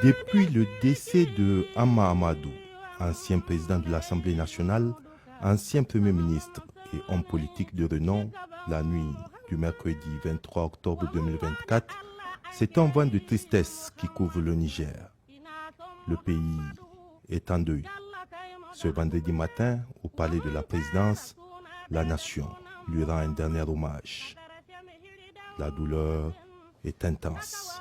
Depuis le décès de Hama Amadou, ancien président de l'Assemblée nationale, ancien Premier ministre et homme politique de renom, la nuit du mercredi 23 octobre 2024, c'est un vent de tristesse qui couvre le Niger. Le pays est en deuil. Ce vendredi matin, au palais de la présidence, la nation lui rend un dernier hommage. La douleur est intense.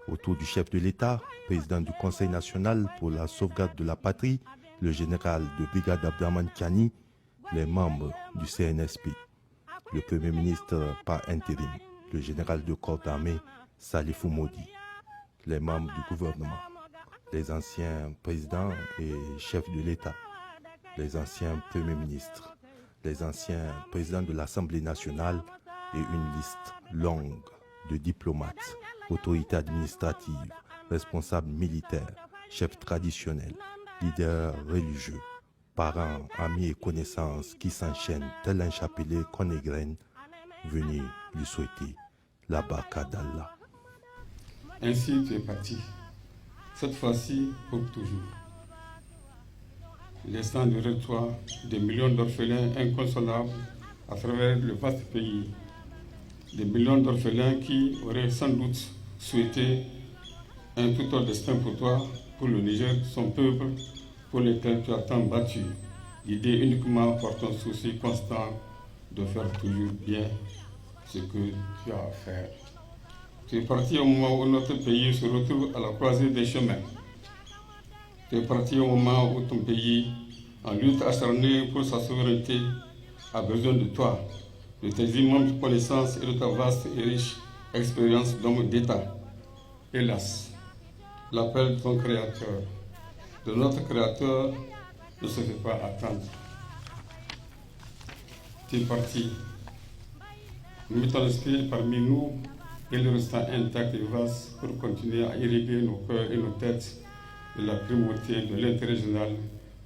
Autour du chef de l'État, président du Conseil national pour la sauvegarde de la patrie, le général de brigade Abdraman Tiani, les membres du CNSP, le Premier ministre par intérim, le général de corps d'armée Salifou Modi, les membres du gouvernement, les anciens présidents et chefs de l'État, les anciens premiers ministres, les anciens présidents de l'Assemblée nationale et une liste longue de diplomates, autorités administratives, responsables militaires, chefs traditionnels, leaders religieux, parents, amis et connaissances qui s'enchaînent tel un chapelet qu'on égrène, venus lui souhaiter la baraka d'Allah. Ainsi tu es parti, cette fois-ci pour toujours, laissant derrière toi des millions d'orphelins inconsolables à travers le vaste pays, des millions d'orphelins qui auraient sans doute souhaité un tout autre destin pour toi, pour le Niger, son peuple, pour lequel tu as tant battu, guidé uniquement par ton souci constant de faire toujours bien ce que tu as à faire. Tu es parti au moment où notre pays se retrouve à la croisée des chemins. Tu es parti au moment où ton pays, en lutte acharnée pour sa souveraineté, a besoin de toi, de tes immenses connaissances et de ta vaste et riche expérience d'homme d'État. Hélas, l'appel de ton Créateur, de notre Créateur, ne se fait pas attendre. Tu es parti, mais ton esprit parmi nous, il resta intact et vaste pour continuer à irriguer nos cœurs et nos têtes de la primauté de l'intérêt général,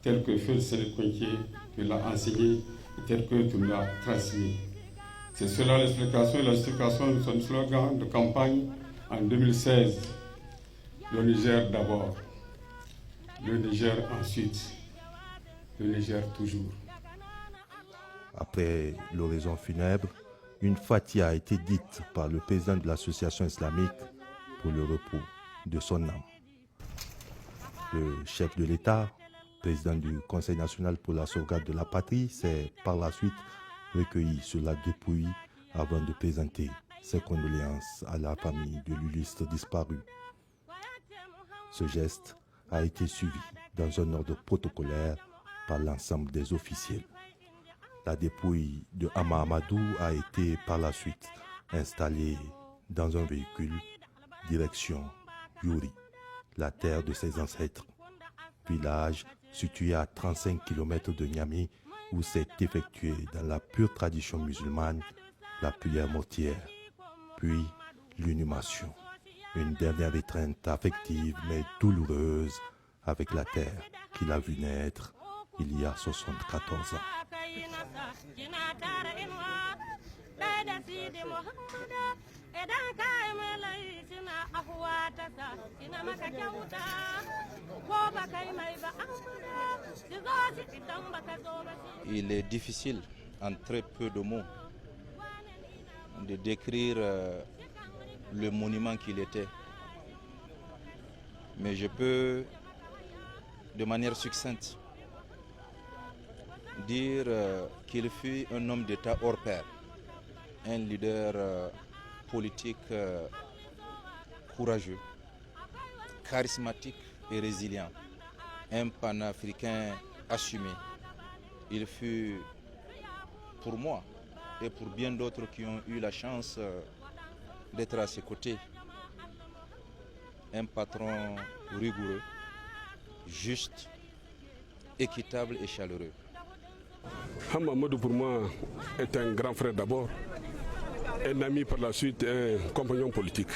tel que Feu Sénécoinquier te l'a enseigné et tel que tu me l'as transmis. C'est cela l'explication et la justification de son slogan de campagne en 2016. Le Niger d'abord, le Niger ensuite, le Niger toujours. Après l'oraison funèbre, une fatia a été dite par le président de l'association islamique pour le repos de son âme. Le chef de l'État, président du Conseil national pour la sauvegarde de la patrie, s'est par la suite recueilli sur la dépouille avant de présenter ses condoléances à la famille de l'illustre disparu. Ce geste a été suivi dans un ordre protocolaire par l'ensemble des officiels. La dépouille de Hama Amadou a été par la suite installée dans un véhicule direction Yuri, la terre de ses ancêtres, village situé à 35 km de Niamey où s'est effectuée dans la pure tradition musulmane la prière mortière, puis l'inhumation, une dernière étreinte affective mais douloureuse avec la terre qu'il a vue naître il y a 74 ans. Il est difficile, en très peu de mots, de décrire le monument qu'il était. Mais je peux, de manière succincte, dire qu'il fut un homme d'État hors pair, un leader politique courageux, charismatique et résilient, un panafricain assumé. Il fut, pour moi et pour bien d'autres qui ont eu la chance d'être à ses côtés, un patron rigoureux, juste, équitable et chaleureux. Hama Amadou pour moi est un grand frère d'abord, un ami par la suite, un compagnon politique.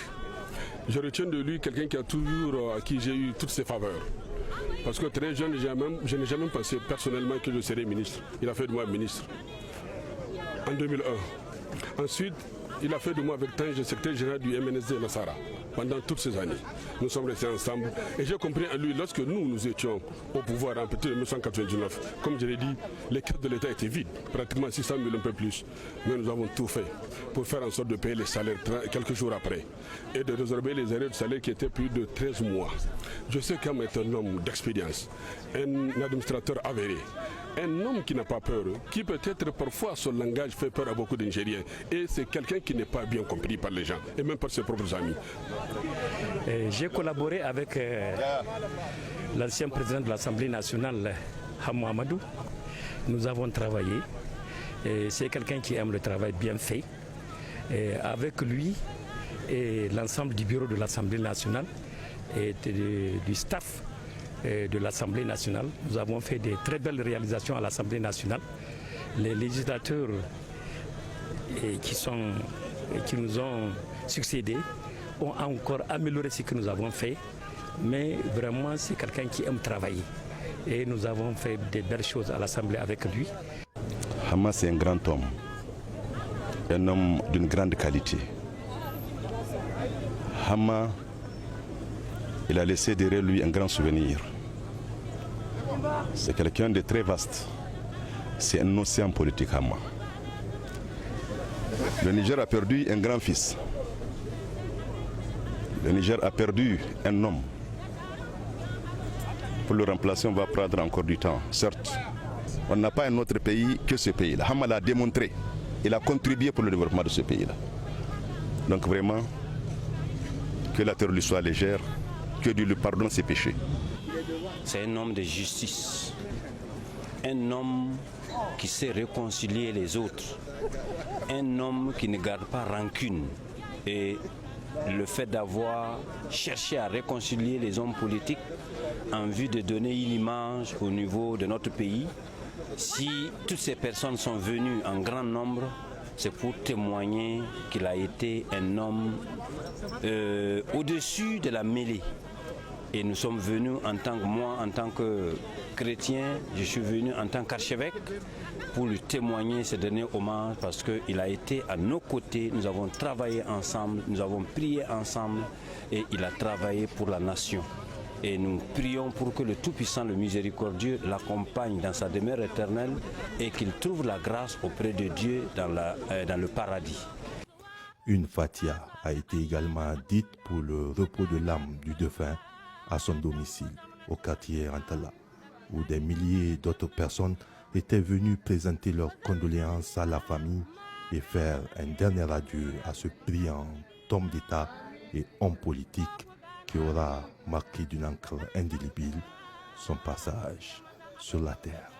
Je retiens de lui quelqu'un qui a toujours, à qui j'ai eu toutes ses faveurs. Parce que très jeune, je n'ai jamais pensé personnellement que je serais ministre. Il a fait de moi ministre en 2001. Ensuite, il a fait de moi avec Tange, secrétaire général du MNSD Nassara. pendant toutes ces années. Nous sommes restés ensemble et j'ai compris en lui, lorsque nous étions au pouvoir en petit 1999, comme je l'ai dit, les caisses de l'État étaient vides, pratiquement 600 000, un peu plus. Mais nous avons tout fait pour faire en sorte de payer les salaires quelques jours après et de résorber les arrêts de salaire qui étaient plus de 13 mois. Je sais qu'Am est un homme d'expérience, un administrateur avéré, un homme qui n'a pas peur, qui peut-être parfois son langage fait peur à beaucoup d'Nigériens. Et c'est quelqu'un qui n'est pas bien compris par les gens, et même par ses propres amis. J'ai collaboré avec l'ancien président de l'Assemblée nationale, Hama Amadou. Nous avons travaillé. C'est quelqu'un qui aime le travail bien fait. Avec lui et l'ensemble du bureau de l'Assemblée nationale et du staff de l'Assemblée nationale, nous avons fait de très belles réalisations à l'Assemblée nationale. Les législateurs qui nous ont succédé ont encore amélioré ce que nous avons fait, mais vraiment c'est quelqu'un qui aime travailler et nous avons fait de belles choses à l'Assemblée avec lui. Hama, c'est un grand homme, un homme d'une grande qualité. Hama, il a laissé derrière lui un grand souvenir. C'est quelqu'un de très vaste. C'est un océan politique, Hama. Le Niger a perdu un grand fils. Le Niger a perdu un homme. Pour le remplacer, on va prendre encore du temps, certes. On n'a pas un autre pays que ce pays-là. Hama l'a démontré. Il a contribué pour le développement de ce pays-là. Donc vraiment, que la terre lui soit légère, que Dieu lui pardonne ses péchés. C'est un homme de justice, un homme qui sait réconcilier les autres, un homme qui ne garde pas rancune. Et le fait d'avoir cherché à réconcilier les hommes politiques en vue de donner une image au niveau de notre pays, si toutes ces personnes sont venues en grand nombre, c'est pour témoigner qu'il a été un homme au-dessus de la mêlée. Et nous sommes venus en tant que moi, en tant que chrétien, je suis venu en tant qu'archevêque pour lui témoigner ce dernier hommage parce qu'il a été à nos côtés, nous avons travaillé ensemble, nous avons prié ensemble et il a travaillé pour la nation. Et nous prions pour que le Tout-Puissant, le Miséricordieux, l'accompagne dans sa demeure éternelle et qu'il trouve la grâce auprès de Dieu dans le paradis. Une fatia a été également dite pour le repos de l'âme du défunt à son domicile, au quartier Antala, où des milliers d'autres personnes étaient venues présenter leurs condoléances à la famille et faire un dernier adieu à ce brillant homme d'État et homme politique qui aura marqué d'une encre indélébile son passage sur la terre.